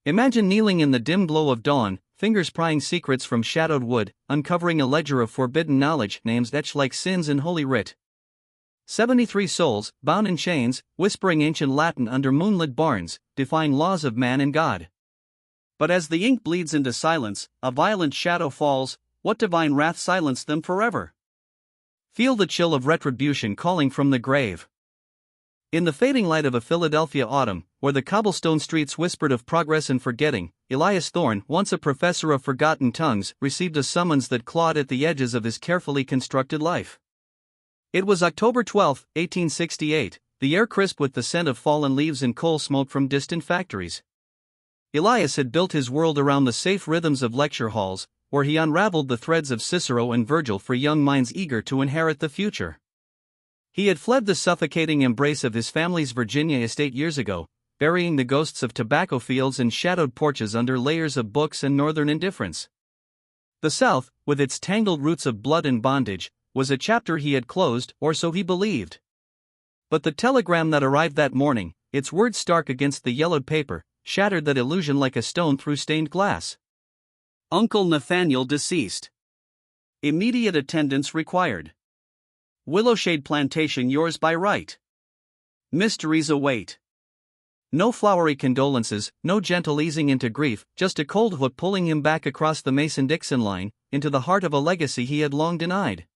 Imagine kneeling in the dim glow of dawn, fingers prying secrets from shadowed wood, uncovering a ledger of forbidden knowledge, names etched like sins in holy writ. 73 souls, bound in chains, whispering ancient Latin under moonlit barns, defying laws of man and God. But as the ink bleeds into silence, a violent shadow falls. What divine wrath silenced them forever? Feel the chill of retribution calling from the grave. In the fading light of a Philadelphia autumn, where the cobblestone streets whispered of progress and forgetting, Elias Thorne, once a professor of forgotten tongues, received a summons that clawed at the edges of his carefully constructed life. It was October 12, 1868, the air crisp with the scent of fallen leaves and coal smoke from distant factories. Elias had built his world around the safe rhythms of lecture halls, where he unraveled the threads of Cicero and Virgil for young minds eager to inherit the future. He had fled the suffocating embrace of his family's Virginia estate years ago, burying the ghosts of tobacco fields and shadowed porches under layers of books and northern indifference. The South, with its tangled roots of blood and bondage, was a chapter he had closed, or so he believed. But the telegram that arrived that morning, its words stark against the yellowed paper, shattered that illusion like a stone through stained glass. Uncle Nathaniel deceased. Immediate attendance required. Willowshade Plantation yours by right. Mysteries await. No flowery condolences, no gentle easing into grief, just a cold hook pulling him back across the Mason-Dixon line, into the heart of a legacy he had long denied.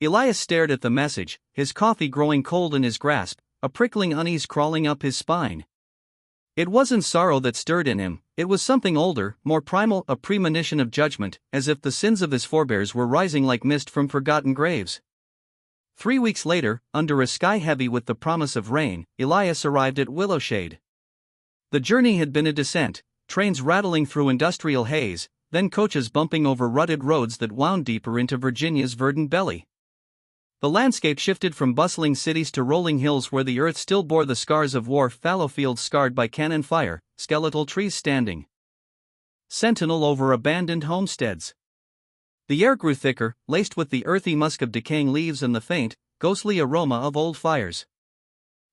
Elias stared at the message, his coffee growing cold in his grasp, a prickling unease crawling up his spine. It wasn't sorrow that stirred in him, it was something older, more primal, a premonition of judgment, as if the sins of his forebears were rising like mist from forgotten graves. 3 weeks later, under a sky heavy with the promise of rain, Elias arrived at Willowshade. The journey had been a descent, trains rattling through industrial haze, then coaches bumping over rutted roads that wound deeper into Virginia's verdant belly. The landscape shifted from bustling cities to rolling hills where the earth still bore the scars of war, fallow fields scarred by cannon fire, skeletal trees standing sentinel over abandoned homesteads. The air grew thicker, laced with the earthy musk of decaying leaves and the faint, ghostly aroma of old fires.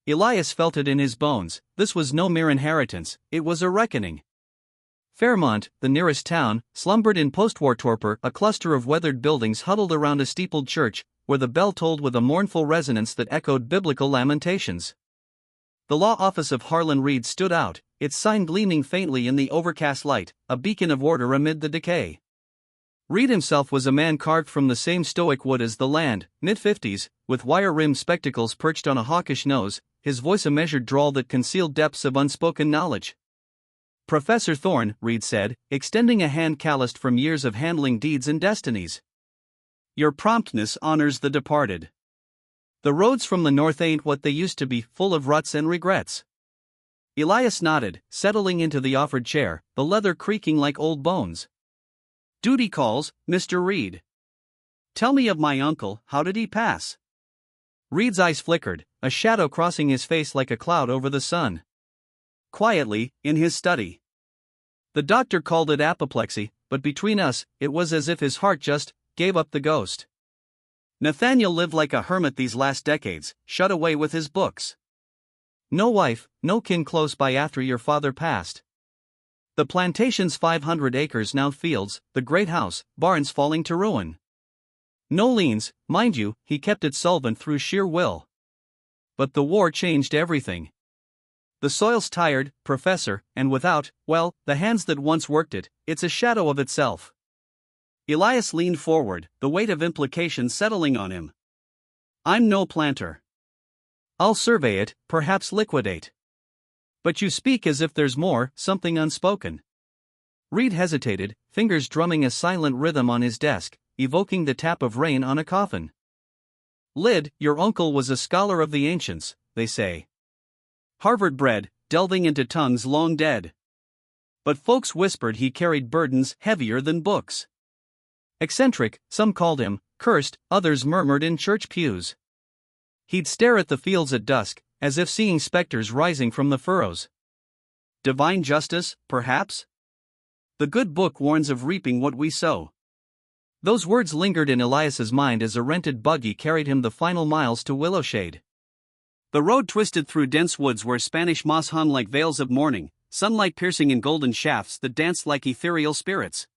Elias felt it in his bones. This was no mere inheritance, it was a reckoning. Fairmont, the nearest town, slumbered in post-war torpor, a cluster of weathered buildings huddled around a steepled church, where the bell tolled with a mournful resonance that echoed biblical lamentations. The law office of Harlan Reed stood out, its sign gleaming faintly in the overcast light, a beacon of order amid the decay. Reed himself was a man carved from the same stoic wood as the land, mid-50s, with wire-rimmed spectacles perched on a hawkish nose, his voice a measured drawl that concealed depths of unspoken knowledge. Professor Thorne, Reed said, extending a hand calloused from years of handling deeds and destinies. Your promptness honors the departed. The roads from the north ain't what they used to be, full of ruts and regrets. Elias nodded, settling into the offered chair, the leather creaking like old bones. Duty calls, Mr. Reed. Tell me of my uncle, how did he pass? Reed's eyes flickered, a shadow crossing his face like a cloud over the sun. Quietly, in his study. The doctor called it apoplexy, but between us, it was as if his heart just gave up the ghost. Nathaniel lived like a hermit these last decades, shut away with his books. No wife, no kin close by after your father passed. The plantation's 500 acres now fields, the great house, barns falling to ruin. No liens, mind you, he kept it solvent through sheer will. But the war changed everything. The soil's tired, Professor, and without, well, the hands that once worked it, it's a shadow of itself. Elias leaned forward, the weight of implication settling on him. I'm no planter. I'll survey it, perhaps liquidate. But you speak as if there's more, something unspoken. Reed hesitated, fingers drumming a silent rhythm on his desk, evoking the tap of rain on a coffin. Lyd, your uncle was a scholar of the ancients, they say. Harvard bred, delving into tongues long dead. But folks whispered he carried burdens heavier than books. Eccentric, some called him, cursed, others murmured in church pews. He'd stare at the fields at dusk, as if seeing specters rising from the furrows. Divine justice, perhaps? The good book warns of reaping what we sow. Those words lingered in Elias's mind as a rented buggy carried him the final miles to Willowshade. The road twisted through dense woods where Spanish moss hung like veils of mourning, sunlight piercing in golden shafts that danced like ethereal spirits.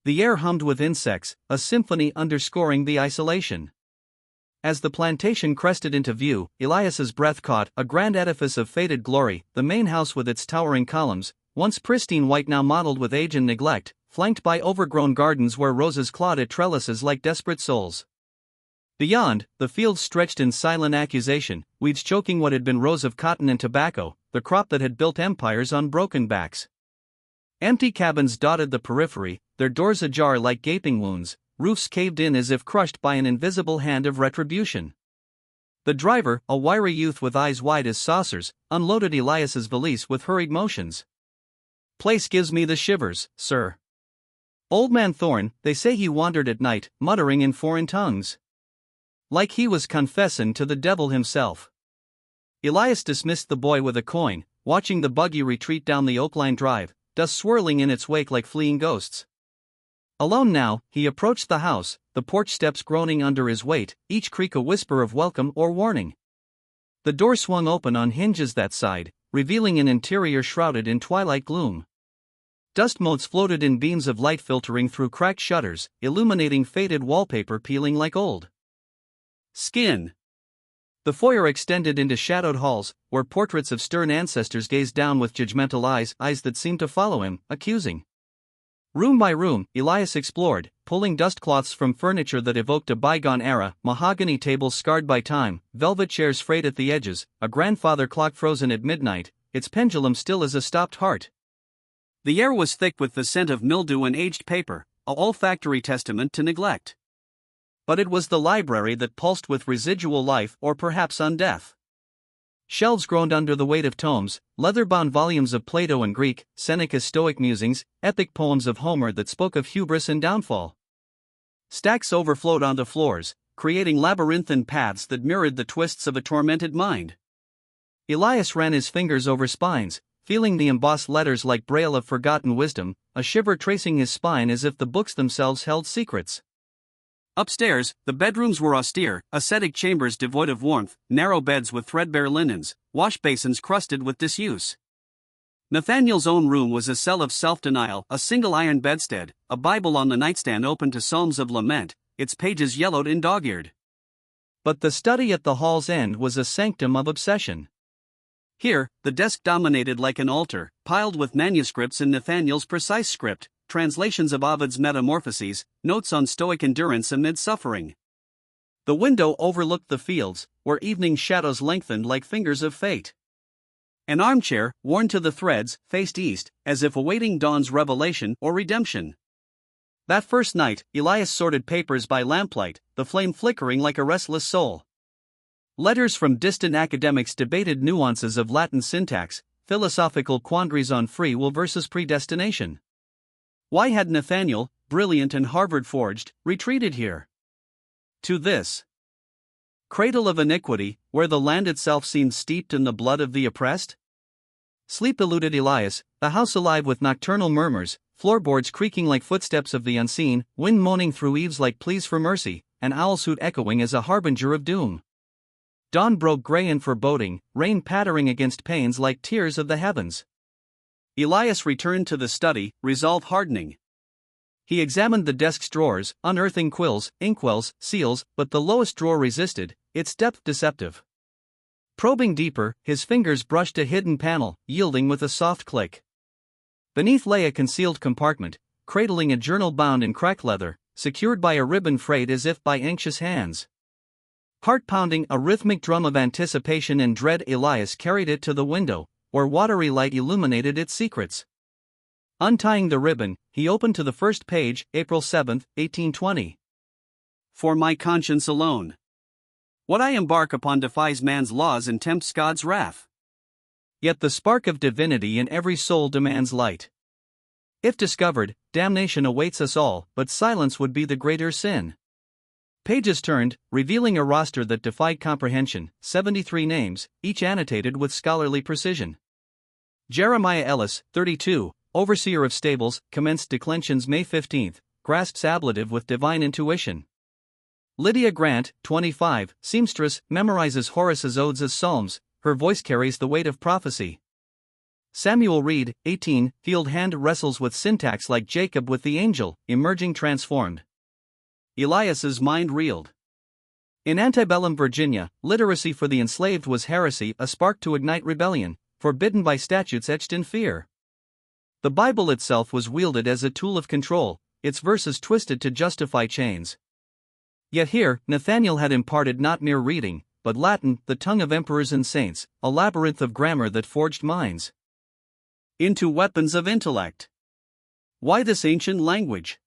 The air hummed with insects, a symphony underscoring the isolation. As the plantation crested into view, Elias's breath caught, a grand edifice of faded glory, the main house with its towering columns, once pristine white now mottled with age and neglect, flanked by overgrown gardens where roses clawed at trellises like desperate souls. Beyond, the fields stretched in silent accusation, weeds choking what had been rows of cotton and tobacco, the crop that had built empires on broken backs. Empty cabins dotted the periphery, their doors ajar like gaping wounds, roofs caved in as if crushed by an invisible hand of retribution. The driver, a wiry youth with eyes wide as saucers, unloaded Elias's valise with hurried motions. "Place gives me the shivers, sir." Old Man Thorne, they say he wandered at night, muttering in foreign tongues. Like he was confessing to the devil himself. Elias dismissed the boy with a coin, watching the buggy retreat down the oak-lined drive, dust swirling in its wake like fleeing ghosts. Alone now, he approached the house, the porch steps groaning under his weight, each creak a whisper of welcome or warning. The door swung open on hinges that side, revealing an interior shrouded in twilight gloom. Dust motes floated in beams of light filtering through cracked shutters, illuminating faded wallpaper peeling like old skin. The foyer extended into shadowed halls, where portraits of stern ancestors gazed down with judgmental eyes that seemed to follow him, accusing. Room by room, Elias explored, pulling dustcloths from furniture that evoked a bygone era, mahogany tables scarred by time, velvet chairs frayed at the edges, a grandfather clock frozen at midnight, its pendulum still as a stopped heart. The air was thick with the scent of mildew and aged paper, a olfactory testament to neglect. But it was the library that pulsed with residual life or perhaps undeath. Shelves groaned under the weight of tomes, leather-bound volumes of Plato and Greek, Seneca's Stoic musings, epic poems of Homer that spoke of hubris and downfall. Stacks overflowed onto floors, creating labyrinthine paths that mirrored the twists of a tormented mind. Elias ran his fingers over spines, feeling the embossed letters like braille of forgotten wisdom, a shiver tracing his spine as if the books themselves held secrets. Upstairs, the bedrooms were austere, ascetic chambers devoid of warmth, narrow beds with threadbare linens, wash basins crusted with disuse. Nathaniel's own room was a cell of self-denial, a single iron bedstead, a Bible on the nightstand open to psalms of lament, its pages yellowed and dog-eared. But the study at the hall's end was a sanctum of obsession. Here, the desk dominated like an altar, piled with manuscripts in Nathaniel's precise script, translations of Ovid's Metamorphoses, notes on Stoic endurance amid suffering. The window overlooked the fields, where evening shadows lengthened like fingers of fate. An armchair, worn to the threads, faced east, as if awaiting dawn's revelation or redemption. That first night, Elias sorted papers by lamplight, the flame flickering like a restless soul. Letters from distant academics debated nuances of Latin syntax, philosophical quandaries on free will versus predestination. Why had Nathaniel, brilliant and Harvard-forged, retreated here? To this cradle of iniquity, where the land itself seemed steeped in the blood of the oppressed? Sleep eluded Elias, the house alive with nocturnal murmurs, floorboards creaking like footsteps of the unseen, wind moaning through eaves like pleas for mercy, an owl's hoot echoing as a harbinger of doom. Dawn broke gray and foreboding, rain pattering against panes like tears of the heavens. Elias returned to the study, resolve hardening. He examined the desk's drawers, unearthing quills, inkwells, seals, but the lowest drawer resisted, its depth deceptive. Probing deeper, his fingers brushed a hidden panel, yielding with a soft click. Beneath lay a concealed compartment, cradling a journal bound in cracked leather, secured by a ribbon frayed as if by anxious hands. Heart-pounding, a rhythmic drum of anticipation and dread, Elias carried it to the window, where watery light illuminated its secrets. Untying the ribbon, he opened to the first page, April 7, 1820. For my conscience alone. What I embark upon defies man's laws and tempts God's wrath. Yet the spark of divinity in every soul demands light. If discovered, damnation awaits us all, but silence would be the greater sin. Pages turned, revealing a roster that defied comprehension, 73 names, each annotated with scholarly precision. Jeremiah Ellis, 32, overseer of stables, commenced declensions May 15, grasps ablative with divine intuition. Lydia Grant, 25, seamstress, memorizes Horace's odes as psalms, her voice carries the weight of prophecy. Samuel Reed, 18, Field Hand wrestles with syntax like Jacob with the angel, emerging transformed. Elias's mind reeled. In Antebellum, Virginia, literacy for the enslaved was heresy, a spark to ignite rebellion, forbidden by statutes etched in fear. The Bible itself was wielded as a tool of control, its verses twisted to justify chains. Yet here, Nathaniel had imparted not mere reading, but Latin, the tongue of emperors and saints, a labyrinth of grammar that forged minds into weapons of intellect. Why this ancient language?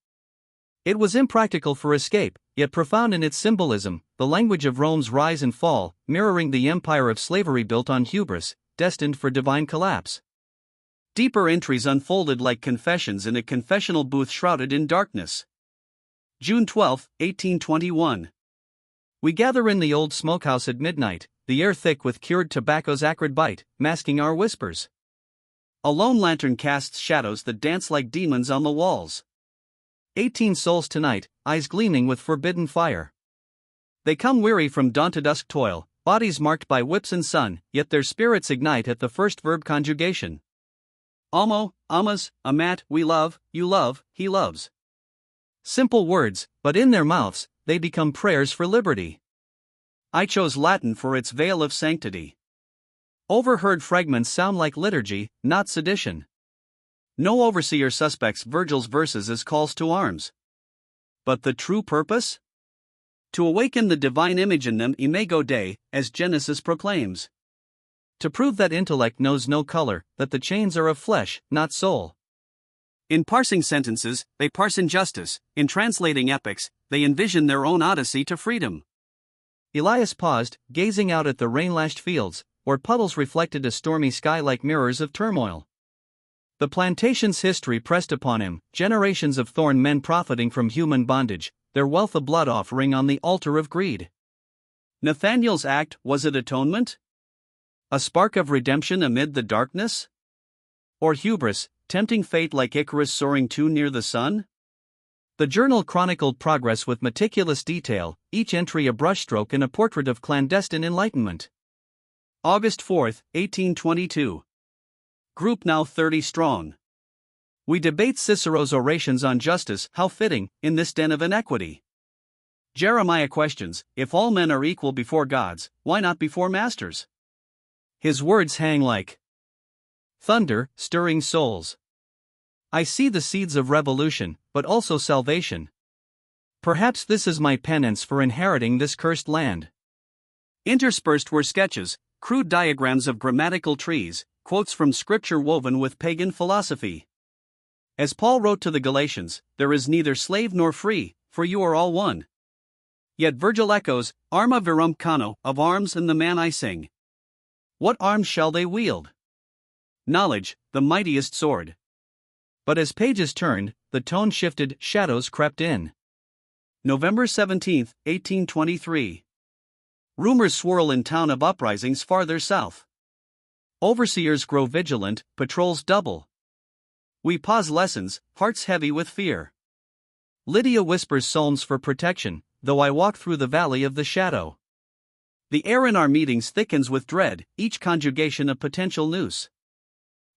It was impractical for escape, yet profound in its symbolism, the language of Rome's rise and fall, mirroring the empire of slavery built on hubris, destined for divine collapse. Deeper entries unfolded like confessions in a confessional booth shrouded in darkness. June 12, 1821. We gather in the old smokehouse at midnight, the air thick with cured tobacco's acrid bite, masking our whispers. A lone lantern casts shadows that dance like demons on the walls. 18 souls tonight, eyes gleaming with forbidden fire. They come weary from dawn to dusk toil, bodies marked by whips and sun, yet their spirits ignite at the first verb conjugation. Amo, amas, amat, we love, you love, he loves. Simple words, but in their mouths, they become prayers for liberty. I chose Latin for its veil of sanctity. Overheard fragments sound like liturgy, not sedition. No overseer suspects Virgil's verses as calls to arms. But the true purpose? To awaken the divine image in them imago Dei, as Genesis proclaims. To prove that intellect knows no color, that the chains are of flesh, not soul. In parsing sentences, they parse injustice. In translating epics, they envision their own odyssey to freedom. Elias paused, gazing out at the rain-lashed fields, where puddles reflected a stormy sky like mirrors of turmoil. The plantation's history pressed upon him, generations of thorn men profiting from human bondage, their wealth a blood offering on the altar of greed. Nathaniel's act, was it atonement? A spark of redemption amid the darkness? Or hubris, tempting fate like Icarus soaring too near the sun? The journal chronicled progress with meticulous detail, each entry a brushstroke in a portrait of clandestine enlightenment. August 4, 1822. Group now 30 strong. We debate Cicero's orations on justice, how fitting, in this den of inequity. Jeremiah questions, if all men are equal before gods, why not before masters? His words hang like thunder, stirring souls. I see the seeds of revolution, but also salvation. Perhaps this is my penance for inheriting this cursed land. Interspersed were sketches, crude diagrams of grammatical trees, quotes from scripture woven with pagan philosophy. As Paul wrote to the Galatians, there is neither slave nor free, for you are all one. Yet Virgil echoes, arma virum cano, of arms and the man I sing. What arms shall they wield? Knowledge, the mightiest sword. But as pages turned, the tone shifted, shadows crept in. November 17, 1823. Rumors swirl in town of uprisings farther south. Overseers grow vigilant, patrols double. We pause lessons, hearts heavy with fear. Lydia whispers psalms for protection, though I walk through the valley of the shadow. The air in our meetings thickens with dread, each conjugation a potential noose.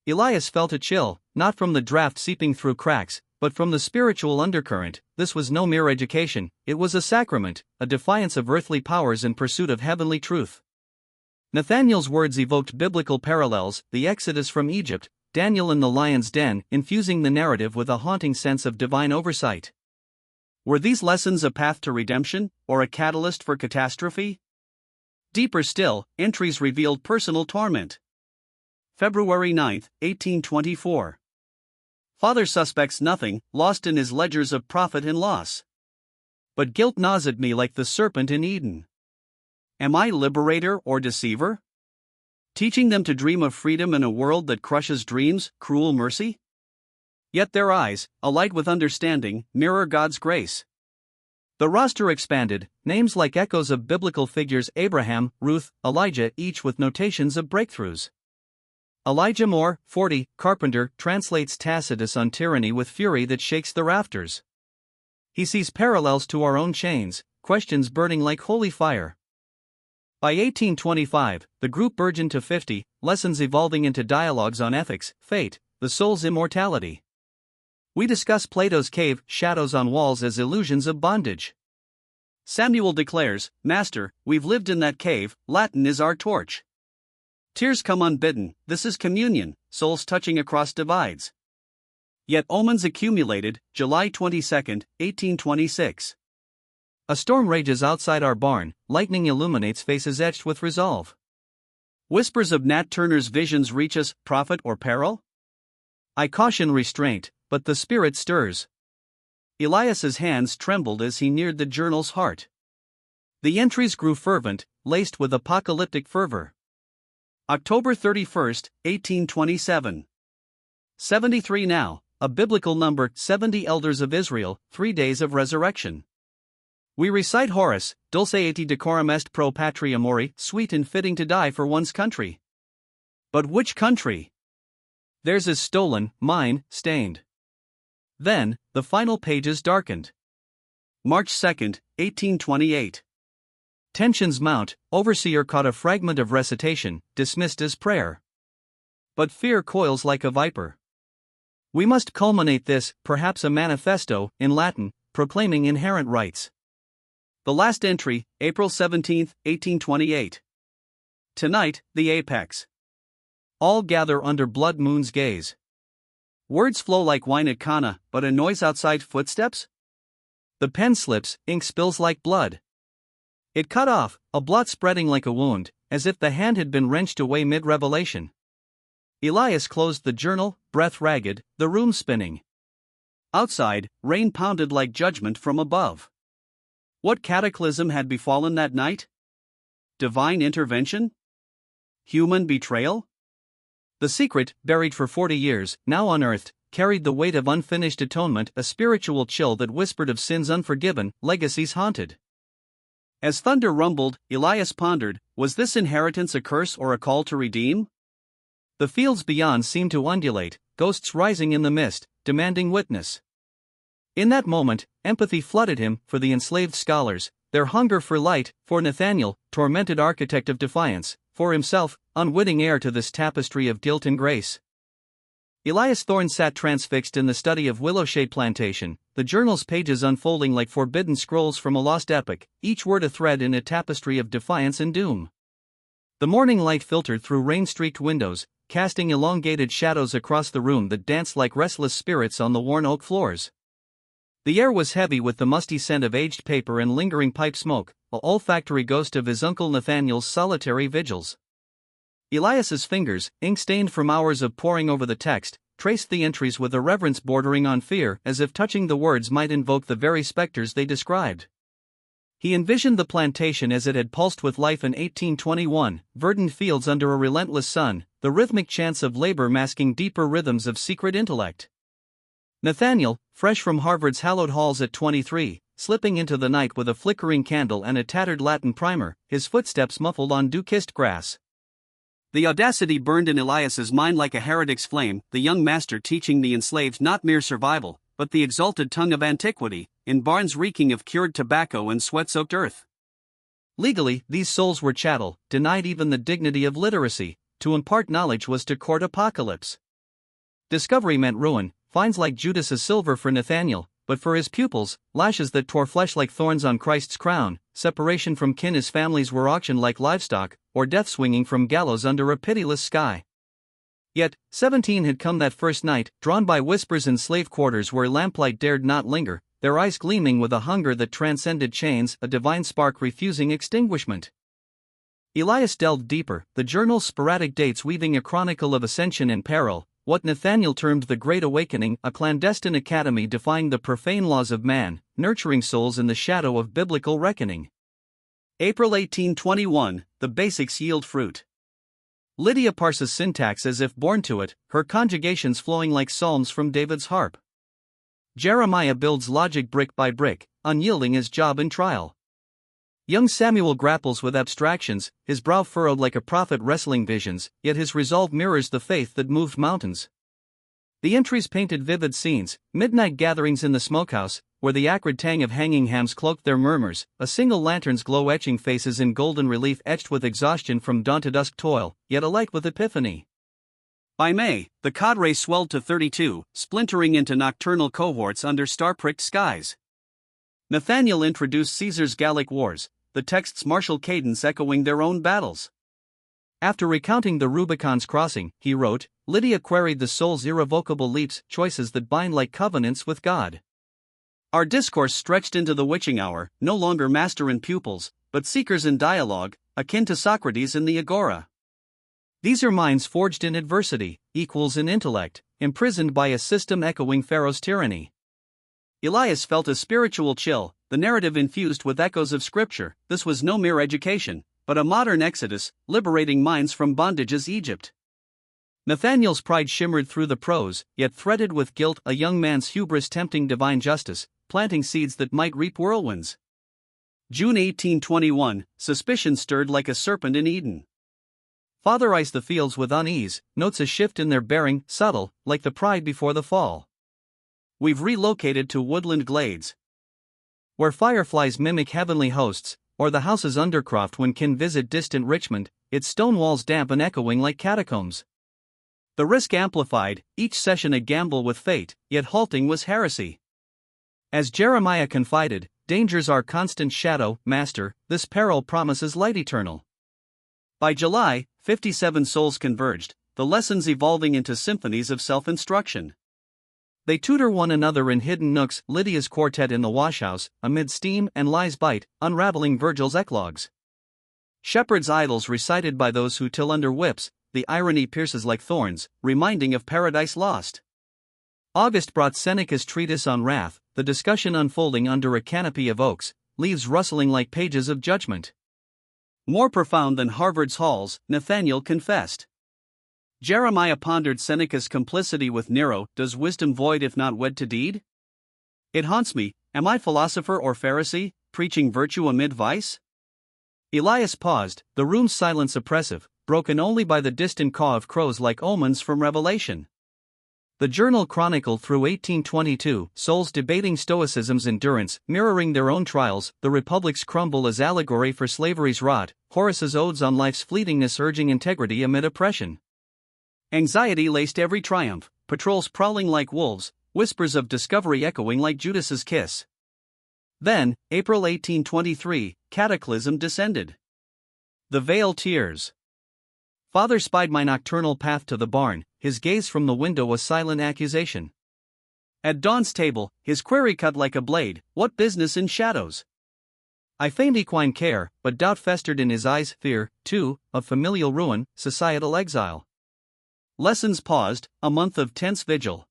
Elias felt a chill, not from the draft seeping through cracks, but from the spiritual undercurrent. This was no mere education, it was a sacrament, a defiance of earthly powers in pursuit of heavenly truth. Nathaniel's words evoked biblical parallels, the Exodus from Egypt, Daniel in the lion's den, infusing the narrative with a haunting sense of divine oversight. Were these lessons a path to redemption, or a catalyst for catastrophe? Deeper still, entries revealed personal torment. February 9, 1824. Father suspects nothing, lost in his ledgers of profit and loss. But guilt gnaws at me like the serpent in Eden. Am I liberator or deceiver? Teaching them to dream of freedom in a world that crushes dreams, cruel mercy? Yet their eyes, alight with understanding, mirror God's grace. The roster expanded, names like echoes of biblical figures Abraham, Ruth, Elijah, each with notations of breakthroughs. Elijah Moore, 40, carpenter, translates Tacitus on tyranny with fury that shakes the rafters. He sees parallels to our own chains, questions burning like holy fire. By 1825, the group burgeoned to 50, lessons evolving into dialogues on ethics, fate, the soul's immortality. We discuss Plato's cave, shadows on walls as illusions of bondage. Samuel declares, "Master, we've lived in that cave, Latin is our torch. Tears come unbidden, this is communion, souls touching across divides." Yet omens accumulated, July 22, 1826. A storm rages outside our barn, lightning illuminates faces etched with resolve. Whispers of Nat Turner's visions reach us, prophet or peril? I caution restraint, but the spirit stirs. Elias's hands trembled as he neared the journal's heart. The entries grew fervent, laced with apocalyptic fervor. October 31, 1827. 73 now, a biblical number, 70 elders of Israel, 3 days of resurrection. We recite Horace, dulce et decorum est pro patria mori, sweet and fitting to die for one's country. But which country? Theirs is stolen, mine, stained. Then, the final pages darkened. March 2, 1828. Tensions mount, overseer caught a fragment of recitation, dismissed as prayer. But fear coils like a viper. We must culminate this, perhaps a manifesto, in Latin, proclaiming inherent rights. The last entry, April 17, 1828. Tonight, the apex. All gather under blood moon's gaze. Words flow like wine at Cana, but a noise outside footsteps? The pen slips, ink spills like blood. It cut off, a blot spreading like a wound, as if the hand had been wrenched away mid-revelation. Elias closed the journal, breath ragged, the room spinning. Outside, rain pounded like judgment from above. What cataclysm had befallen that night? Divine intervention? Human betrayal? The secret, buried for 40 years, now unearthed, carried the weight of unfinished atonement, a spiritual chill that whispered of sins unforgiven, legacies haunted. As thunder rumbled, Elias pondered, was this inheritance a curse or a call to redeem? The fields beyond seemed to undulate, ghosts rising in the mist, demanding witness. In that moment, empathy flooded him, for the enslaved scholars, their hunger for light, for Nathaniel, tormented architect of defiance, for himself, unwitting heir to this tapestry of guilt and grace. Elias Thorne sat transfixed in the study of Willowshade Plantation, the journal's pages unfolding like forbidden scrolls from a lost epic, each word a thread in a tapestry of defiance and doom. The morning light filtered through rain-streaked windows, casting elongated shadows across the room that danced like restless spirits on the worn oak floors. The air was heavy with the musty scent of aged paper and lingering pipe smoke, a olfactory ghost of his uncle Nathaniel's solitary vigils. Elias's fingers, ink-stained from hours of poring over the text, traced the entries with a reverence bordering on fear, as if touching the words might invoke the very specters they described. He envisioned the plantation as it had pulsed with life in 1821, verdant fields under a relentless sun, the rhythmic chants of labor masking deeper rhythms of secret intellect. Nathaniel, fresh from Harvard's hallowed halls at 23, slipping into the night with a flickering candle and a tattered Latin primer, his footsteps muffled on dew-kissed grass. The audacity burned in Elias's mind like a heretic's flame, the young master teaching the enslaved not mere survival, but the exalted tongue of antiquity, in barns reeking of cured tobacco and sweat-soaked earth. Legally, these souls were chattel, denied even the dignity of literacy. To impart knowledge was to court apocalypse. Discovery meant ruin, fines like Judas's silver for Nathaniel, but for his pupils, lashes that tore flesh like thorns on Christ's crown, separation from kin his families were auctioned like livestock, or death swinging from gallows under a pitiless sky. Yet, 17 had come that first night, drawn by whispers in slave quarters where lamplight dared not linger, their eyes gleaming with a hunger that transcended chains, a divine spark refusing extinguishment. Elias delved deeper, the journal's sporadic dates weaving a chronicle of ascension and peril, what Nathaniel termed the Great Awakening, a clandestine academy defying the profane laws of man, nurturing souls in the shadow of biblical reckoning. April 1821, the basics yield fruit. Lydia parses syntax as if born to it, her conjugations flowing like psalms from David's harp. Jeremiah builds logic brick by brick, unyielding as Job in trial. Young Samuel grapples with abstractions, his brow furrowed like a prophet wrestling visions, yet his resolve mirrors the faith that moved mountains. The entries painted vivid scenes, midnight gatherings in the smokehouse, where the acrid tang of hanging hams cloaked their murmurs, a single lantern's glow etching faces in golden relief etched with exhaustion from dawn to dusk toil, yet alight with epiphany. By May, the cadre swelled to 32, splintering into nocturnal cohorts under star-pricked skies. Nathaniel introduced Caesar's Gallic Wars, the text's martial cadence echoing their own battles. After recounting the Rubicon's crossing, he wrote, Lydia queried the soul's irrevocable leaps, choices that bind like covenants with God. Our discourse stretched into the witching hour, no longer master and pupils, but seekers in dialogue, akin to Socrates in the Agora. These are minds forged in adversity, equals in intellect, imprisoned by a system echoing Pharaoh's tyranny. Elias felt a spiritual chill, the narrative infused with echoes of scripture. This was no mere education, but a modern exodus, liberating minds from bondage's Egypt. Nathaniel's pride shimmered through the prose, yet threaded with guilt, a young man's hubris tempting divine justice, planting seeds that might reap whirlwinds. June 1821, suspicion stirred like a serpent in Eden. Father eyes the fields with unease, notes a shift in their bearing, subtle, like the pride before the fall. We've relocated to woodland glades, where fireflies mimic heavenly hosts, or the house's undercroft when kin visit distant Richmond, its stone walls damp and echoing like catacombs. The risk amplified, each session a gamble with fate, yet halting was heresy. As Jeremiah confided, dangers are constant shadow, master, this peril promises light eternal. By July, 57 souls converged, the lessons evolving into symphonies of self-instruction. They tutor one another in hidden nooks, Lydia's quartet in the washhouse, amid steam and lies bite, unraveling Virgil's eclogues. Shepherds' idols recited by those who till under whips, the irony pierces like thorns, reminding of paradise lost. August brought Seneca's treatise on wrath, the discussion unfolding under a canopy of oaks, leaves rustling like pages of judgment. More profound than Harvard's halls, Nathaniel confessed. Jeremiah pondered Seneca's complicity with Nero. Does wisdom void if not wed to deed? It haunts me, am I philosopher or Pharisee, preaching virtue amid vice? Elias paused, the room's silence oppressive, broken only by the distant caw of crows like omens from Revelation. The journal chronicled through 1822, souls debating Stoicism's endurance, mirroring their own trials, the Republic's crumble as allegory for slavery's rot, Horace's odes on life's fleetingness urging integrity amid oppression. Anxiety laced every triumph, patrols prowling like wolves, whispers of discovery echoing like Judas's kiss. Then, April 1823, cataclysm descended. The veil tears. Father spied my nocturnal path to the barn, his gaze from the window a silent accusation. At dawn's table, his query cut like a blade, what business in shadows? I feigned equine care, but doubt festered in his eyes, fear, too, of familial ruin, societal exile. Lessons paused, a month of tense vigil.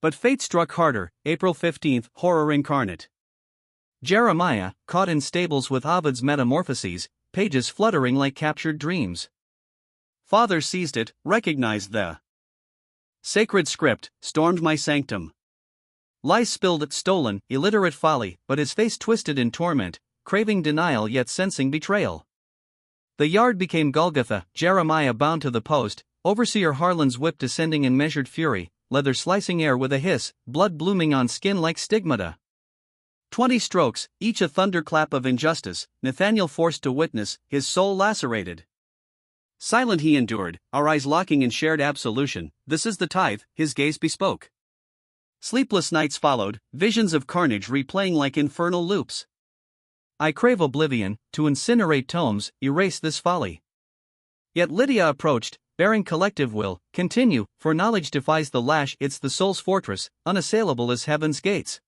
But fate struck harder, April 15th, horror incarnate. Jeremiah, caught in stables with Ovid's Metamorphoses, pages fluttering like captured dreams. Father seized it, recognized the sacred script, stormed my sanctum. Lies spilled, stolen, illiterate folly, but his face twisted in torment, craving denial yet sensing betrayal. The yard became Golgotha, Jeremiah bound to the post, Overseer Harlan's whip descending in measured fury, leather slicing air with a hiss, blood blooming on skin like stigmata. 20 strokes, each a thunderclap of injustice, Nathaniel forced to witness, his soul lacerated. Silent he endured, our eyes locking in shared absolution. This is the tithe, his gaze bespoke. Sleepless nights followed, visions of carnage replaying like infernal loops. I crave oblivion, to incinerate tomes, erase this folly. Yet Lydia approached, bearing collective will, continue, for knowledge defies the lash, it's the soul's fortress, unassailable as heaven's gates.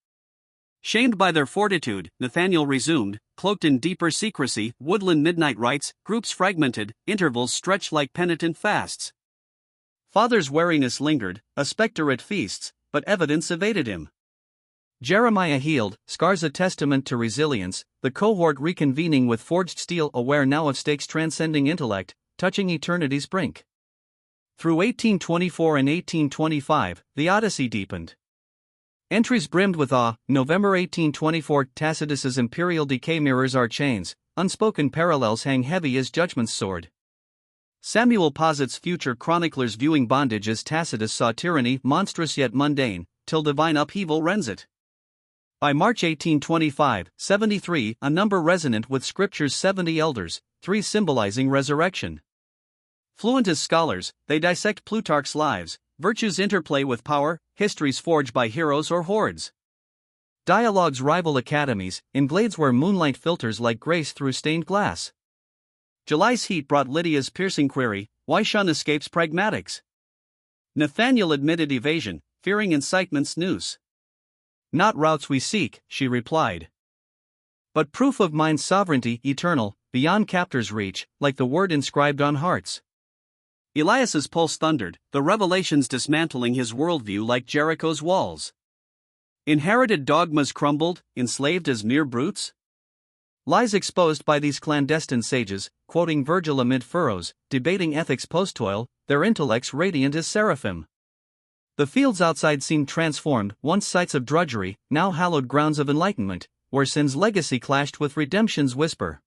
Shamed by their fortitude, Nathaniel resumed, cloaked in deeper secrecy, woodland midnight rites, groups fragmented, intervals stretched like penitent fasts. Father's wariness lingered, a specter at feasts, but evidence evaded him. Jeremiah healed, scars a testament to resilience, the cohort reconvening with forged steel, aware now of stakes transcending intellect, touching eternity's brink. Through 1824 and 1825, the Odyssey deepened. Entries brimmed with awe. November 1824, Tacitus's imperial decay mirrors our chains, unspoken parallels hang heavy as judgment's sword. Samuel posits future chroniclers viewing bondage as Tacitus saw tyranny, monstrous yet mundane, till divine upheaval rends it. By March 1825, 73, a number resonant with Scripture's 70 elders, 3 symbolizing resurrection. Fluent as scholars, they dissect Plutarch's lives, virtues interplay with power, histories forged by heroes or hordes. Dialogues rival academies, in glades where moonlight filters like grace through stained glass. July's heat brought Lydia's piercing query, why shun escape's pragmatics? Nathaniel admitted evasion, fearing incitement's noose. Not routes we seek, she replied, but proof of mind's sovereignty, eternal, beyond captor's reach, like the word inscribed on hearts. Elias's pulse thundered, the revelations dismantling his worldview like Jericho's walls. Inherited dogmas crumbled, enslaved as mere brutes? Lies exposed by these clandestine sages, quoting Virgil amid furrows, debating ethics post-toil, their intellects radiant as seraphim. The fields outside seemed transformed, once sites of drudgery, now hallowed grounds of enlightenment, where sin's legacy clashed with redemption's whisper.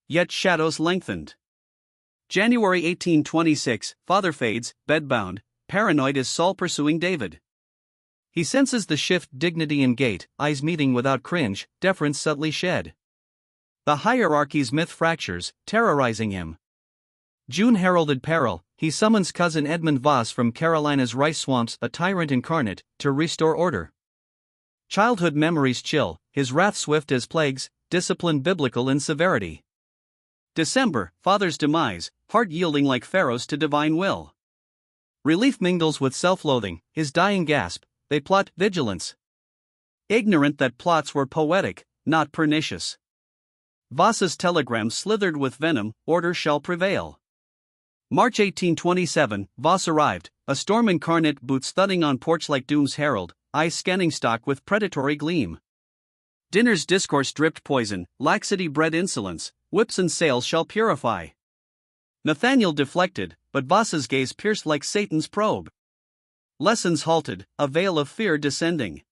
Yet shadows lengthened. January 1826, father fades, bedbound, paranoid as Saul pursuing David. He senses the shift, dignity in gait, eyes meeting without cringe, deference subtly shed. The hierarchy's myth fractures, terrorizing him. June heralded peril, he summons cousin Edmund Voss from Carolina's rice swamps, a tyrant incarnate, to restore order. Childhood memories chill, his wrath swift as plagues, discipline biblical in severity. December, father's demise, heart yielding like Pharaoh's to divine will. Relief mingles with self-loathing, his dying gasp, they plot vigilance. Ignorant that plots were poetic, not pernicious. Voss's telegram slithered with venom, order shall prevail. March 1827, Voss arrived, a storm incarnate, boots thudding on porch like doom's herald, eyes scanning stock with predatory gleam. Dinner's discourse dripped poison, laxity bred insolence, whips and sails shall purify. Nathaniel deflected, but Voss's gaze pierced like Satan's probe. Lessons halted, a veil of fear descending.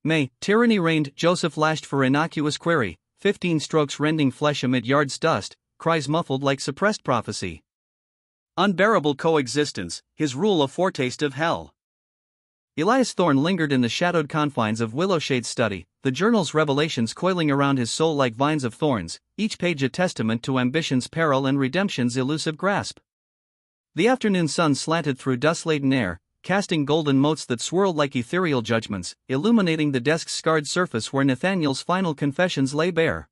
May, tyranny reigned, Joseph lashed for innocuous query, 15 strokes rending flesh amid yards dust, cries muffled like suppressed prophecy. Unbearable coexistence, his rule a foretaste of hell. Elias Thorne lingered in the shadowed confines of Willowshade's study, the journal's revelations coiling around his soul like vines of thorns, each page a testament to ambition's peril and redemption's elusive grasp. The afternoon sun slanted through dust-laden air, casting golden motes that swirled like ethereal judgments, illuminating the desk's scarred surface where Nathaniel's final confessions lay bare.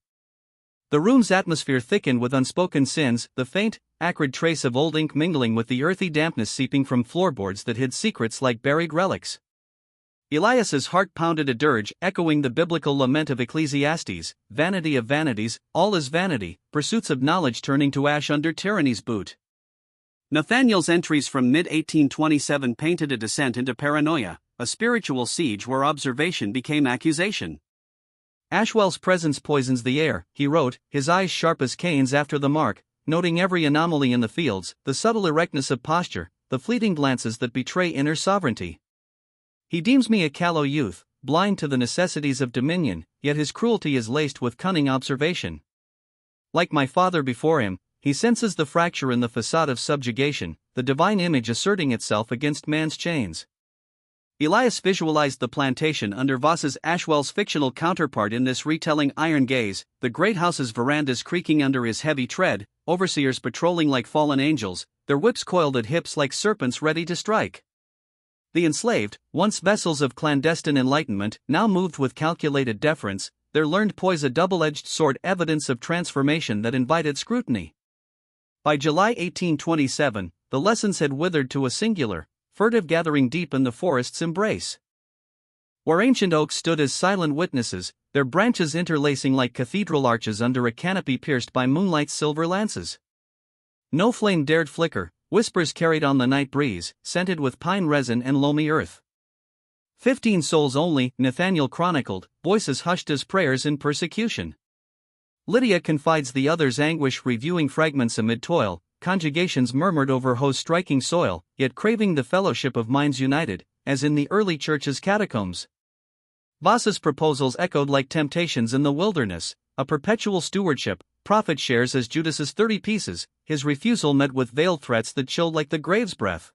The room's atmosphere thickened with unspoken sins, the faint, acrid trace of old ink mingling with the earthy dampness seeping from floorboards that hid secrets like buried relics. Elias's heart pounded a dirge, echoing the biblical lament of Ecclesiastes, vanity of vanities, all is vanity, pursuits of knowledge turning to ash under tyranny's boot. Nathaniel's entries from mid-1827 painted a descent into paranoia, a spiritual siege where observation became accusation. Ashwell's presence poisons the air, he wrote, his eyes sharp as canes after the mark, noting every anomaly in the fields, the subtle erectness of posture, the fleeting glances that betray inner sovereignty. He deems me a callow youth, blind to the necessities of dominion, yet his cruelty is laced with cunning observation. Like my father before him, he senses the fracture in the facade of subjugation, the divine image asserting itself against man's chains. Elias visualized the plantation under Voss's Ashwell's fictional counterpart in this retelling iron gaze, the great house's verandas creaking under his heavy tread, overseers patrolling like fallen angels, their whips coiled at hips like serpents ready to strike. The enslaved, once vessels of clandestine enlightenment, now moved with calculated deference, their learned poise a double-edged sword, evidence of transformation that invited scrutiny. By July 1827, the lessons had withered to a singular, furtive gathering deep in the forest's embrace. Where ancient oaks stood as silent witnesses, their branches interlacing like cathedral arches under a canopy pierced by moonlight's silver lances. No flame dared flicker, whispers carried on the night breeze, scented with pine resin and loamy earth. 15 souls only, Nathaniel chronicled, voices hushed as prayers in persecution. Lydia confides the others' anguish, reviewing fragments amid toil, conjugations murmured over hoes striking soil, yet craving the fellowship of minds united, as in the early church's catacombs. Voss's proposals echoed like temptations in the wilderness, a perpetual stewardship, profit shares as Judas's 30 pieces, his refusal met with veiled threats that chilled like the grave's breath.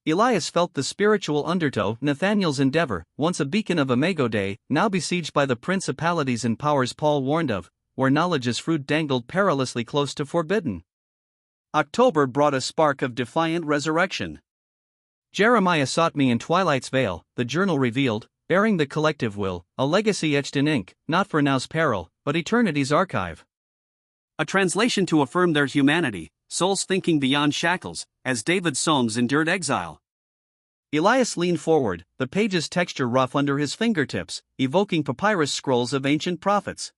Elias felt the spiritual undertow. Nathanael's endeavor, once a beacon of Imago Dei, now besieged by the principalities and powers Paul warned of, where knowledge's fruit dangled perilously close to forbidden. October brought a spark of defiant resurrection. Jeremiah sought me in twilight's veil, the journal revealed, bearing the collective will, a legacy etched in ink, not for now's peril, but eternity's archive. A translation to affirm their humanity, souls thinking beyond shackles, as David's psalms endured exile. Elias leaned forward, the page's texture rough under his fingertips, evoking papyrus scrolls of ancient prophets.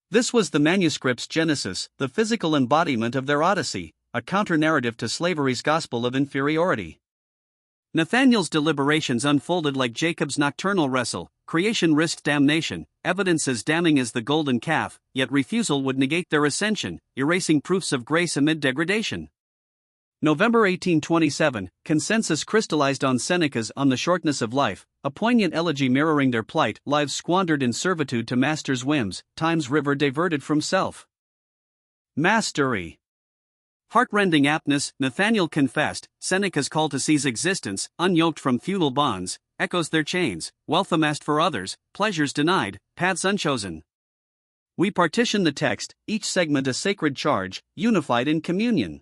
This was the manuscript's genesis, the physical embodiment of their odyssey, a counter-narrative to slavery's gospel of inferiority. Nathanael's deliberations unfolded like Jacob's nocturnal wrestle. Creation risked damnation, evidence as damning as the golden calf, yet refusal would negate their ascension, erasing proofs of grace amid degradation. November 1827, consensus crystallized on Seneca's On the Shortness of Life, a poignant elegy mirroring their plight, lives squandered in servitude to master's whims, time's river diverted from self. Mastery. Heartrending aptness, Nathanael confessed, Seneca's call to seize existence, unyoked from feudal bonds, echoes their chains, wealth amassed for others, pleasures denied, paths unchosen. We partition the text, each segment a sacred charge, unified in communion.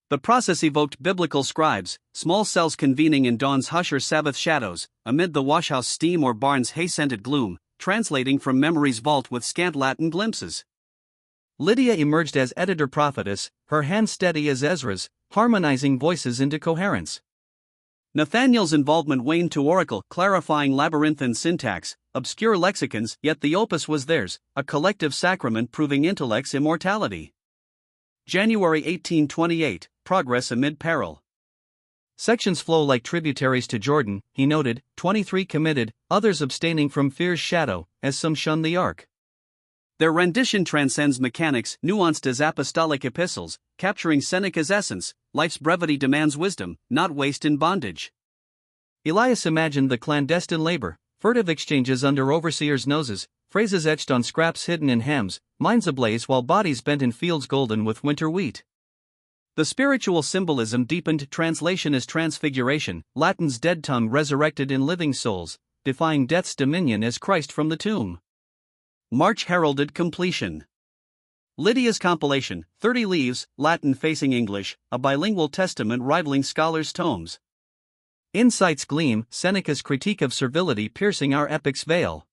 The process evoked biblical scribes, small cells convening in dawn's hush or Sabbath shadows, amid the washhouse steam or barn's hay-scented gloom, translating from memory's vault with scant Latin glimpses. Lydia emerged as editor-prophetess, her hand steady as Ezra's, harmonizing voices into coherence. Nathanael's involvement waned to oracle, clarifying labyrinthine syntax, obscure lexicons, yet the opus was theirs, a collective sacrament proving intellect's immortality. January 1828, Progress amid peril. Sections flow like tributaries to Jordan, he noted, 23 committed, others abstaining from fear's shadow, as some shun the ark. Their rendition transcends mechanics, nuanced as apostolic epistles, capturing Seneca's essence. Life's brevity demands wisdom, not waste in bondage. Elias imagined the clandestine labor, furtive exchanges under overseers' noses, phrases etched on scraps hidden in hems, minds ablaze while bodies bent in fields golden with winter wheat. The spiritual symbolism deepened. Translation as transfiguration, Latin's dead tongue resurrected in living souls, defying death's dominion as Christ from the tomb. March heralded completion. Lydia's compilation, 30 leaves, Latin facing English, a bilingual testament rivaling scholars' tomes. Insights gleam, Seneca's critique of servility piercing our epic's veil.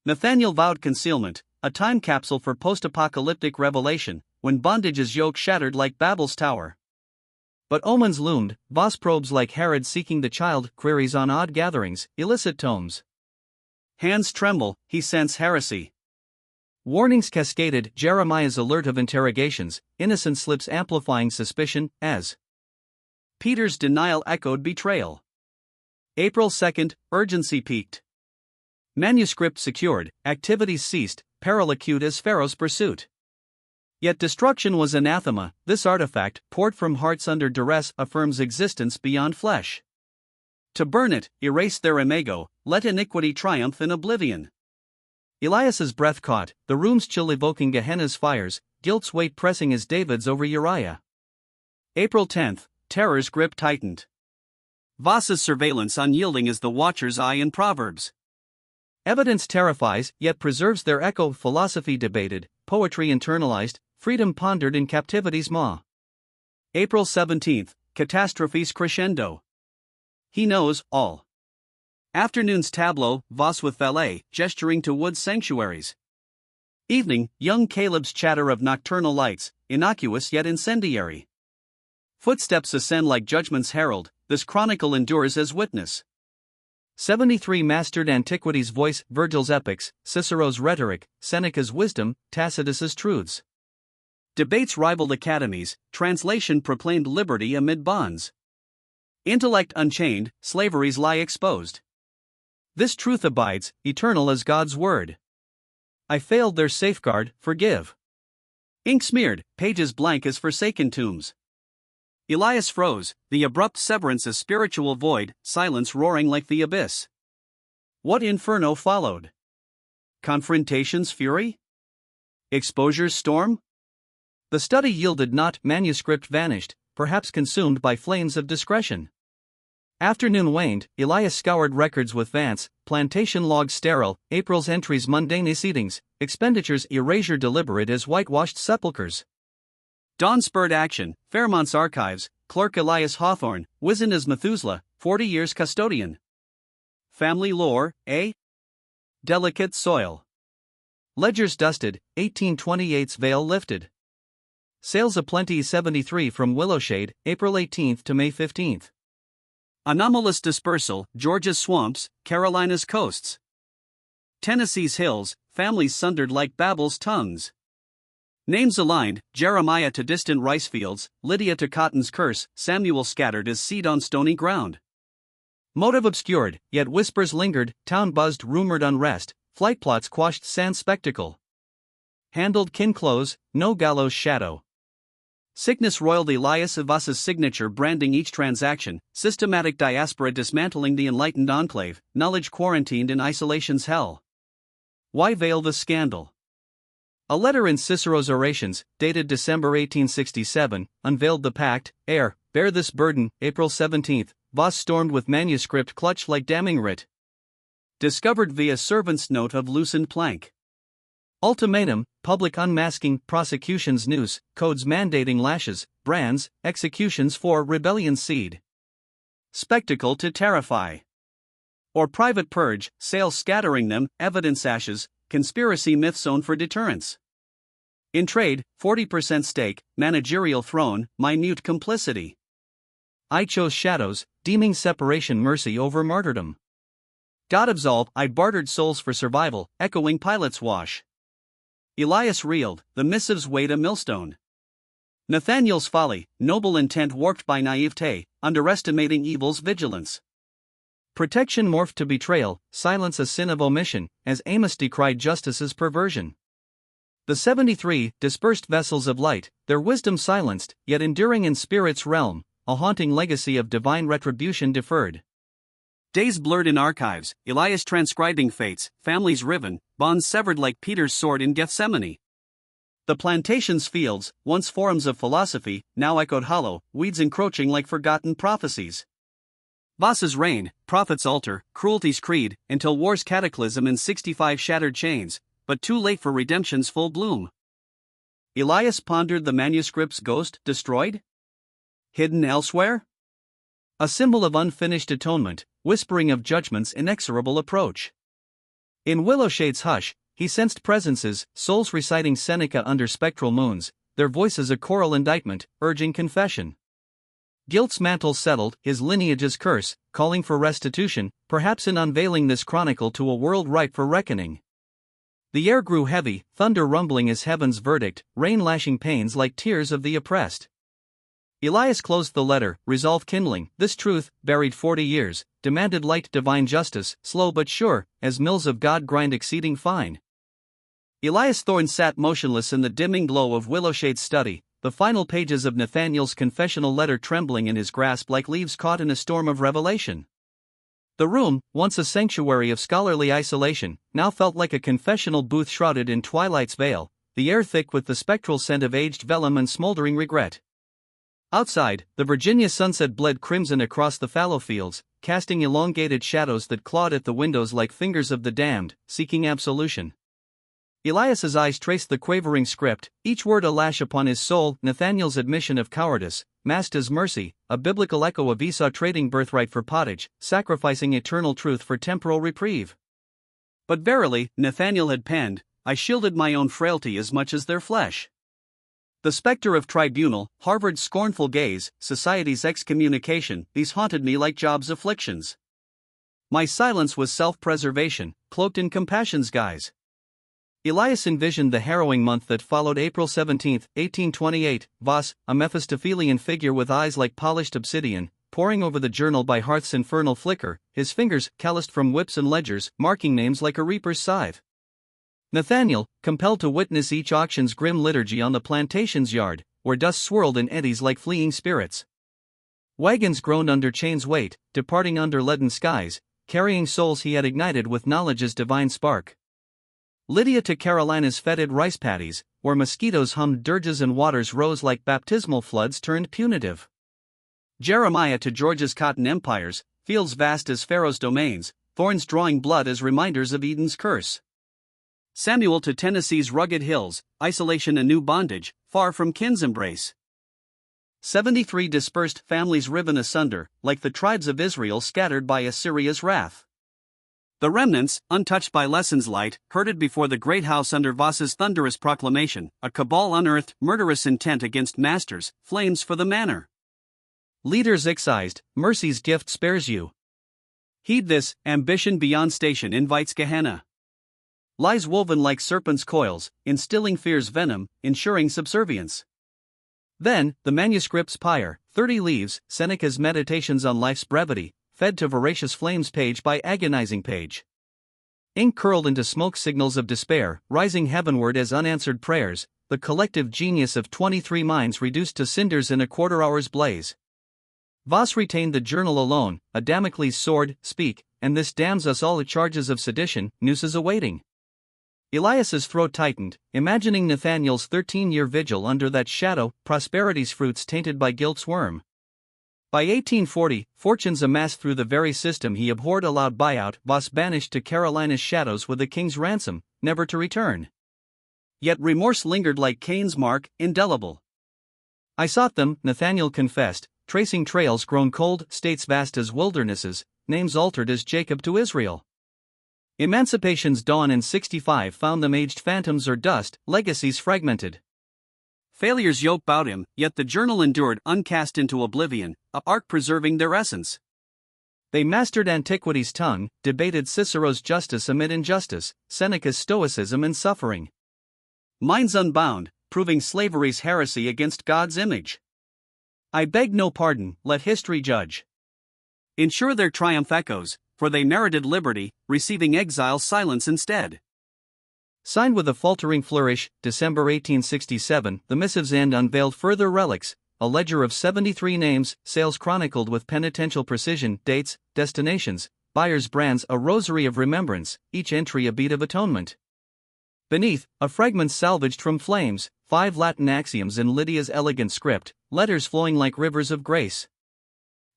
Nathanael vowed concealment, a time capsule for post-apocalyptic revelation, when bondage's yoke shattered like Babel's tower. But omens loomed, Voss probes like Herod seeking the child, queries on odd gatherings, illicit tomes. Hands tremble, he scents heresy. Warnings cascaded, Jeremiah's alert of interrogations, innocent slips amplifying suspicion, as Peter's denial echoed betrayal. April 2, urgency peaked. Manuscript secured, activities ceased, peril acute as Pharaoh's pursuit. Yet destruction was anathema. This artifact, poured from hearts under duress, affirms existence beyond flesh. To burn it, erase their imago, let iniquity triumph in oblivion. Elias's breath caught, the room's chill evoking Gehenna's fires, guilt's weight pressing as David's over Uriah. April 10, terror's grip tightened. Voss's surveillance unyielding as the watcher's eye in Proverbs. Evidence terrifies, yet preserves their echo. Philosophy debated, poetry internalized, freedom pondered in captivity's maw. April 17, catastrophes crescendo. He knows all. Afternoon's tableau, Voss with valet, gesturing to wood sanctuaries. Evening, young Caleb's chatter of nocturnal lights, innocuous yet incendiary. Footsteps ascend like judgment's herald, this chronicle endures as witness. 73 mastered antiquity's voice, Virgil's epics, Cicero's rhetoric, Seneca's wisdom, Tacitus's truths. Debates rivaled academies, translation proclaimed liberty amid bonds. Intellect unchained, slavery's lie exposed. This truth abides, eternal as God's word. I failed their safeguard, forgive. Ink smeared, pages blank as forsaken tombs. Elias froze, the abrupt severance a spiritual void, silence roaring like the abyss. What inferno followed? Confrontation's fury? Exposure's storm? The study yielded not, manuscript vanished, perhaps consumed by flames of discretion. Afternoon waned, Elias scoured records with Vance, Plantation logs sterile, April's entries mundane seatings, expenditures erasure deliberate as whitewashed sepulchres. Dawn spurred action, Fairmont's archives, clerk Elias Hawthorne, wizened as Methuselah, 40 years custodian. Family lore, eh? Delicate soil. Ledgers dusted, 1828's veil lifted. Sales aplenty 73 from Willowshade, April 18 to May 15. Anomalous dispersal, Georgia's swamps, Carolina's coasts. Tennessee's hills, families sundered like Babel's tongues. Names aligned, Jeremiah to distant rice fields, Lydia to Cotton's curse, Samuel scattered as seed on stony ground. Motive obscured, yet whispers lingered, town buzzed rumored unrest, flight plots quashed sans spectacle. Handled kin close, no gallows shadow. Sickness roiled Elias Ivas's signature branding each transaction, systematic diaspora dismantling the enlightened enclave, knowledge quarantined in isolation's hell. Why veil the scandal? A letter in Cicero's Orations, dated December 1867, unveiled the pact, bear this burden, April 17, Voss stormed with manuscript clutched like damning writ. Discovered via servant's note of loosened plank. Ultimatum, public unmasking, prosecution's noose, codes mandating lashes, brands, executions for rebellion seed. Spectacle to terrify. Or private purge, sales scattering them, evidence ashes, conspiracy myth sown for deterrence. In trade, 40% stake, managerial throne, minute complicity. I chose shadows, deeming separation mercy over martyrdom. God absolve, I bartered souls for survival, echoing Pilate's wash. Elias reeled, the missives weighed a millstone. Nathaniel's folly, noble intent warped by naivete, underestimating evil's vigilance. Protection morphed to betrayal, silence a sin of omission, as Amos decried justice's perversion. The 73, dispersed vessels of light, their wisdom silenced, yet enduring in spirit's realm, a haunting legacy of divine retribution deferred. Days blurred in archives, Elias transcribing fates, families riven, bonds severed like Peter's sword in Gethsemane. The plantation's fields, once forums of philosophy, now echoed hollow, weeds encroaching like forgotten prophecies. Voss's reign, prophet's altar, cruelty's creed, until war's cataclysm in 65 shattered chains, but too late for redemption's full bloom. Elias pondered the manuscript's ghost, destroyed? Hidden elsewhere? A symbol of unfinished atonement, whispering of judgment's inexorable approach. In Willowshade's hush, he sensed presences, souls reciting Seneca under spectral moons, their voices a choral indictment, urging confession. Guilt's mantle settled, his lineage's curse, calling for restitution, perhaps in unveiling this chronicle to a world ripe for reckoning. The air grew heavy, thunder rumbling as heaven's verdict, rain lashing pains like tears of the oppressed. Elias closed the letter, resolve kindling, this truth, buried 40 years, demanded light divine justice, slow but sure, as mills of God grind exceeding fine. Elias Thorne sat motionless in the dimming glow of Willowshade's study, the final pages of Nathaniel's confessional letter trembling in his grasp like leaves caught in a storm of revelation. The room, once a sanctuary of scholarly isolation, now felt like a confessional booth shrouded in twilight's veil, the air thick with the spectral scent of aged vellum and smoldering regret. Outside, the Virginia sunset bled crimson across the fallow fields, casting elongated shadows that clawed at the windows like fingers of the damned, seeking absolution. Elias's eyes traced the quavering script, each word a lash upon his soul, Nathaniel's admission of cowardice, masked as mercy, a biblical echo of Esau trading birthright for pottage, sacrificing eternal truth for temporal reprieve. But verily, Nathaniel had penned, I shielded my own frailty as much as their flesh. The specter of tribunal, Harvard's scornful gaze, society's excommunication, these haunted me like Job's afflictions. My silence was self-preservation, cloaked in compassion's guise. Elias envisioned the harrowing month that followed April 17, 1828, Voss, a Mephistophelian figure with eyes like polished obsidian, poring over the journal by hearth's infernal flicker, his fingers, calloused from whips and ledgers, marking names like a reaper's scythe. Nathaniel, compelled to witness each auction's grim liturgy on the plantation's yard, where dust swirled in eddies like fleeing spirits. Wagons groaned under chains' weight, departing under leaden skies, carrying souls he had ignited with knowledge's divine spark. Lydia to Carolina's fetid rice paddies, where mosquitoes hummed dirges and waters rose like baptismal floods turned punitive. Jeremiah to George's cotton empires, fields vast as Pharaoh's domains, thorns drawing blood as reminders of Eden's curse. Samuel to Tennessee's rugged hills, isolation a new bondage, far from kin's embrace. 73 dispersed families riven asunder, like the tribes of Israel scattered by Assyria's wrath. The remnants, untouched by lessons light, herded before the great house under Voss's thunderous proclamation, a cabal unearthed, murderous intent against masters, flames for the manor. Leaders excised, mercy's gift spares you. Heed this, ambition beyond station invites Gehenna. Lies woven like serpents' coils, instilling fear's venom, ensuring subservience. Then, the manuscript's pyre, 30 leaves, Seneca's Meditations on Life's Brevity, fed to voracious flames page by agonizing page. Ink curled into smoke signals of despair, rising heavenward as unanswered prayers, the collective genius of 23 minds reduced to cinders in a quarter-hour's blaze. Voss retained the journal alone, a Damocles sword, speak, and this damns us all charges of sedition, nooses awaiting. Elias's throat tightened, imagining Nathaniel's 13-year vigil under that shadow, prosperity's fruits tainted by guilt's worm. By 1840, fortunes amassed through the very system he abhorred allowed buyout, Voss banished to Carolina's shadows with a king's ransom, never to return. Yet remorse lingered like Cain's mark, indelible. I sought them, Nathaniel confessed, tracing trails grown cold, states vast as wildernesses, names altered as Jacob to Israel. Emancipation's dawn in 65 found them aged phantoms or dust, legacies fragmented. Failure's yoke bowed him, yet the journal endured uncast into oblivion, a ark preserving their essence. They mastered antiquity's tongue, debated Cicero's justice amid injustice, Seneca's stoicism in suffering. Minds unbound, proving slavery's heresy against God's image. I beg no pardon, let history judge. Ensure their triumph echoes, for they merited liberty, receiving exile's silence instead. Signed with a faltering flourish, December 1867, the missive's end unveiled further relics, a ledger of 73 names, sales chronicled with penitential precision, dates, destinations, buyers' brands, a rosary of remembrance, each entry a bead of atonement. Beneath, a fragment salvaged from flames, 5 Latin axioms in Lydia's elegant script, letters flowing like rivers of grace.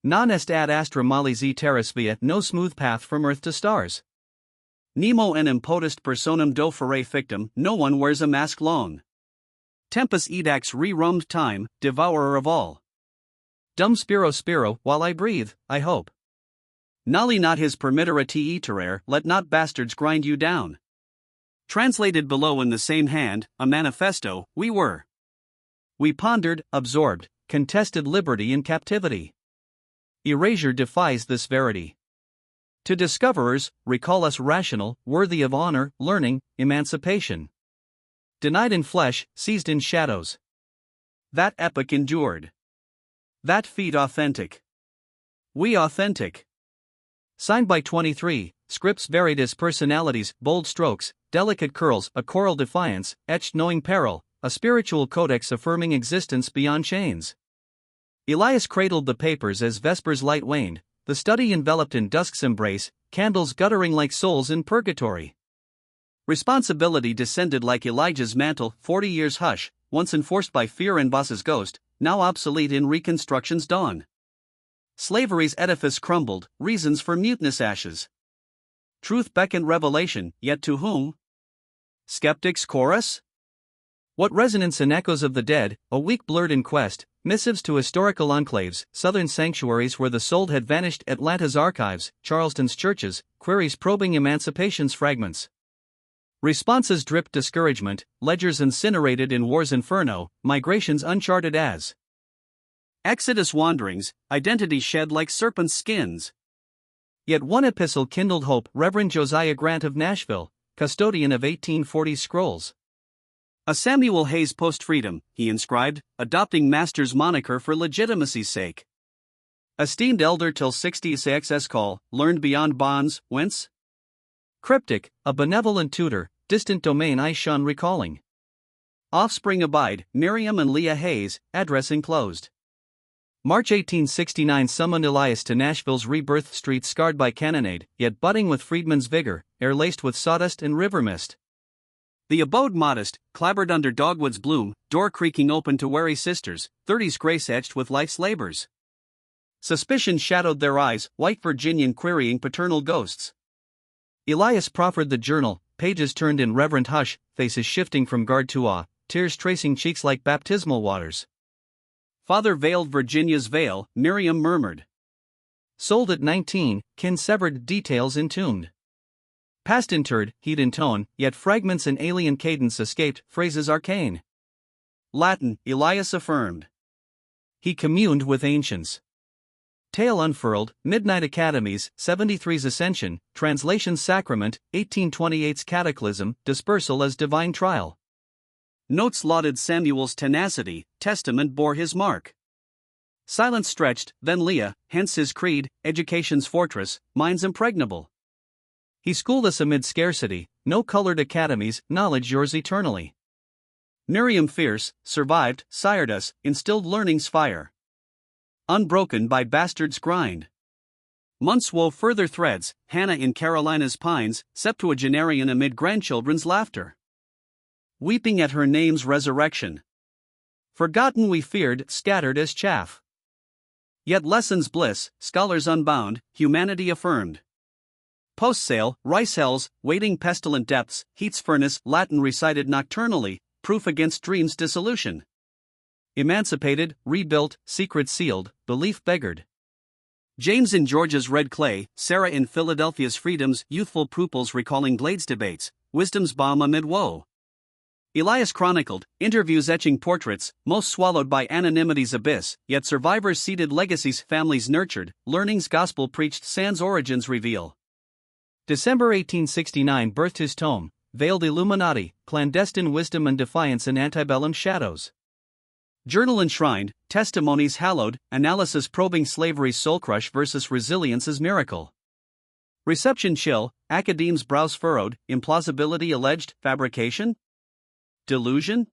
Non est ad astra mali z terras via, no smooth path from earth to stars. Nemo en impodest personam do fere fictum, no one wears a mask long. Tempus edax re-rummed time, devourer of all. Dum spiro, while I breathe, I hope. Nolli not his permittera te iterare, let not bastards grind you down. Translated below in the same hand, a manifesto, we were. We pondered, absorbed, contested liberty in captivity. Erasure defies this verity. To discoverers, recall us rational, worthy of honor, learning, emancipation. Denied in flesh, seized in shadows. That epoch endured. That feat authentic. We authentic. Signed by 23, scripts varied as personalities, bold strokes, delicate curls, a choral defiance, etched knowing peril, a spiritual codex affirming existence beyond chains. Elias cradled the papers as Vesper's light waned, the study enveloped in dusk's embrace, candles guttering like souls in purgatory. Responsibility descended like Elijah's mantle, 40 years hush, once enforced by fear and Voss's ghost, now obsolete in Reconstruction's dawn. Slavery's edifice crumbled, reasons for mutinous ashes. Truth beckoned revelation, yet to whom? Skeptics' chorus? What resonance and echoes of the dead, a week blurred in quest, missives to historical enclaves, southern sanctuaries where the soul had vanished, Atlanta's archives, Charleston's churches, queries probing emancipation's fragments. Responses dripped discouragement, ledgers incinerated in war's inferno, migrations uncharted as Exodus wanderings, identity shed like serpents' skins. Yet one epistle kindled hope, Reverend Josiah Grant of Nashville, custodian of 1840 scrolls. A Samuel Hayes post-freedom, he inscribed, adopting master's moniker for legitimacy's sake. Esteemed elder till 60 XS call, learned beyond bonds, whence? Cryptic, a benevolent tutor, distant domain I shun recalling. Offspring abide, Miriam and Leah Hayes, address enclosed. March 1869 summoned Elias to Nashville's rebirth streets scarred by cannonade, yet budding with freedman's vigor, air laced with sawdust and river mist. The abode modest, clabbered under dogwood's bloom, door creaking open to wary sisters, 30's grace etched with life's labors. Suspicion shadowed their eyes, white Virginian querying paternal ghosts. Elias proffered the journal, pages turned in reverent hush, faces shifting from guard to awe, tears tracing cheeks like baptismal waters. Father veiled Virginia's veil, Miriam murmured. Sold at 19, kin severed, details entombed. Past interred, heat in tone, yet fragments in alien cadence escaped, phrases arcane. Latin, Elias affirmed. He communed with ancients. Tale unfurled, Midnight Academies, 73's Ascension, Translation's Sacrament, 1828's Cataclysm, Dispersal as Divine Trial. Notes lauded Samuel's tenacity, Testament bore his mark. Silence stretched, then Leah, hence his creed, education's fortress, minds impregnable. He schooled us amid scarcity, no colored academies, knowledge yours eternally. Miriam fierce, survived, sired us, instilled learning's fire. Unbroken by bastards' grind. Months wove further threads, Hannah in Carolina's pines, septuagenarian amid grandchildren's laughter. Weeping at her name's resurrection. Forgotten we feared, scattered as chaff. Yet lessons bliss, scholars unbound, humanity affirmed. Post-sale, rice hells, waiting pestilent depths, heat's furnace, Latin recited nocturnally, proof against dream's dissolution. Emancipated, rebuilt, secret sealed, belief beggared. James in Georgia's red clay, Sarah in Philadelphia's freedoms, youthful pupils recalling Glades debates, wisdom's balm amid woe. Elias chronicled, interviews etching portraits, most swallowed by anonymity's abyss, yet survivors seeded legacies families nurtured, learning's gospel preached sans origins reveal. December 1869 birthed his tome, Veiled Illuminati, Clandestine Wisdom and Defiance in Antebellum Shadows. Journal enshrined, testimonies hallowed, analysis probing slavery's soul crush versus resilience's miracle. Reception chill, academe's brows furrowed, implausibility alleged, fabrication? Delusion?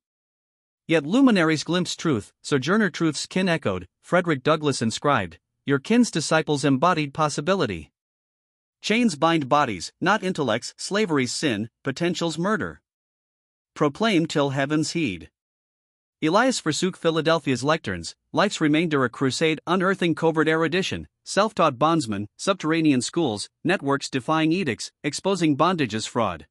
Yet luminaries glimpsed truth, sojourner truth's kin echoed, Frederick Douglass inscribed, your kin's disciples embodied possibility. Chains bind bodies, not intellects, slavery's sin, potential's murder. Proclaim till heavens heed. Elias forsook Philadelphia's lecterns, life's remainder a crusade unearthing covert erudition, self-taught bondsmen, subterranean schools, networks defying edicts, exposing bondage's fraud.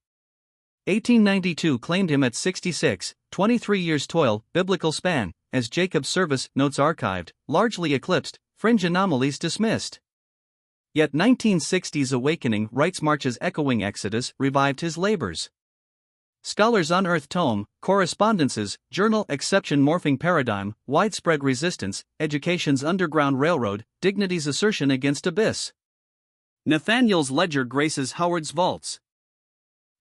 1892 claimed him at 66, 23 years toil, biblical span, as Jacob's service, notes archived, largely eclipsed, fringe anomalies dismissed. Yet 1960's awakening rites marches echoing Exodus revived his labors. Scholars unearthed tome, correspondences, journal exception morphing paradigm, widespread resistance, education's underground railroad, dignity's assertion against abyss. Nathaniel's ledger graces Howard's vaults.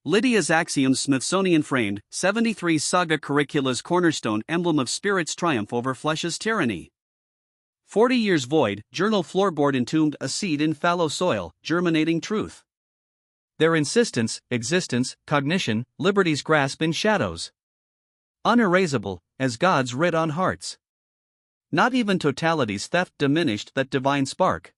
Lydia's axioms Smithsonian framed, 73 saga curricula's cornerstone emblem of spirit's triumph over flesh's tyranny. 40 years void, journal floorboard entombed a seed in fallow soil, germinating truth. Their insistence, existence, cognition, liberty's grasp in shadows. Unerasable, as God's writ on hearts. Not even totality's theft diminished that divine spark.